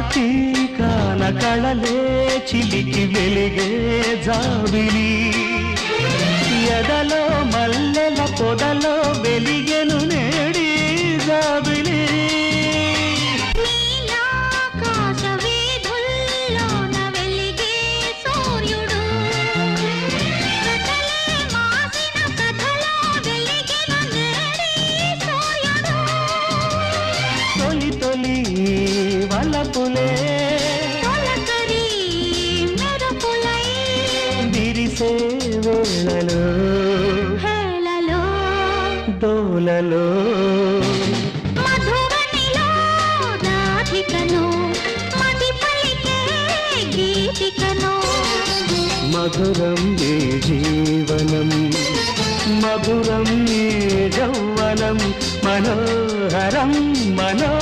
కార్తీకాన కళలే చిలికి వెలిగే జాబిలి ఎదలో మల్లెల పొదలో వెలిగెను నేడి జాబిలి తొలి తొలి వలపులే విరిసే వేళలో దోలలో మధురం ఏ జీవనం మధురం ఏ యౌవనం మనోహరం మనో